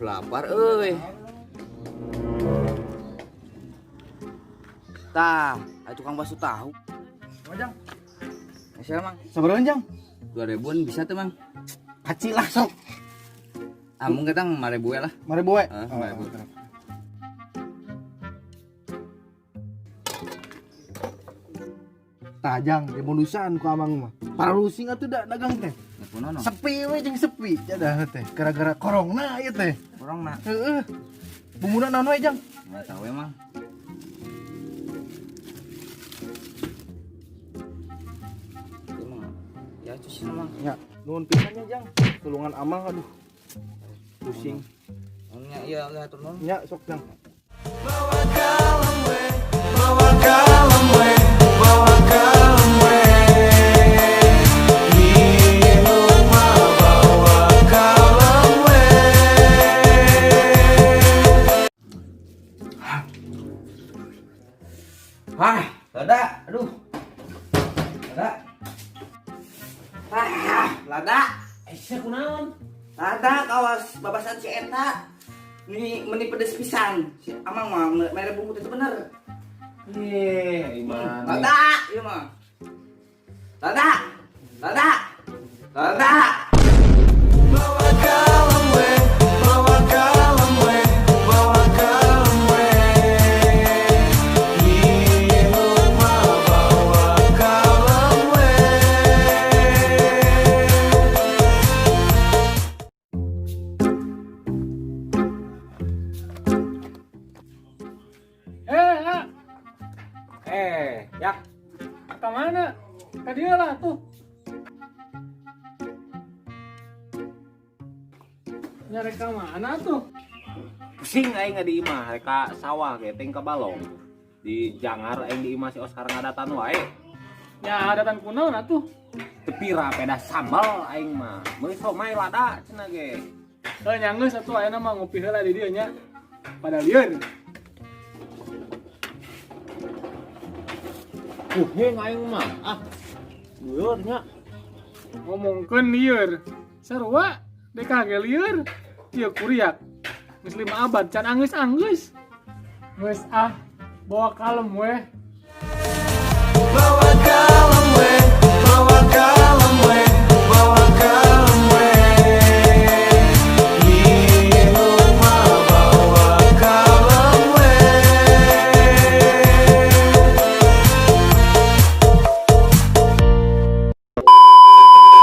lapar euy. Tah, aya tukang bakso tahu. Jang. Siapa, Mang? Sabaraha, Jang? 2000-an bisa tuh, Mang. Kacil lah sok. Amung ketang 5000 we lah. 5000 we. 5000. Tah, Jang, di modusan ku amang mah. Para lusing atuh da dagang teh. Ngapunna. Sepi we jeung sepi jadah teh. Gara-gara corona ieu teh. Corona. Heeh. Bumbuna naon we, Jang? Enggak tahu emang. Ya itu sih Mang. Ya, nuhun pisan ya, Jang. Tulungan amang aduh. Pusing. Nya iya lihat turun. Ya, sok, Jang. Bawa kalem we, bawa kalem we, bawa kalem we. Minum bawa kalem we. Hai, lada, aduh. Lada. Lada. Sia kunaon? Lada kawas babasan si eta. Meni pedes pisan. Si Amang mah mere bumbu itu bener. Iman. Lada, ieu mah. Lada. Lada. Lada. Bawa kalem we, bawa kalem we, bawa kalem we. Minum bawa kalem we. Ya. Ke mana? Ke dia lah tuh. Nyari ke mana tuh? Pusing aing di imah reka sawah ge teh ka balong. Di Jangar aing di imah si Oscar ngadatan wae. Ya ada tan kunaon atuh. Tepira peda sambal aing mah. Meuli somai lada cenah ge. Heuh nyanggeus atuh ayeuna mah ngopi heula di dieu nya. Pada lieur. Heng aing mah. Ah. Lieur nya. Ngomongkeun lieur. Sarua deka ge lieur. Ieu kuriak. Geus 5 abad can anggeus-anggeus. Geus bawa kalem weh.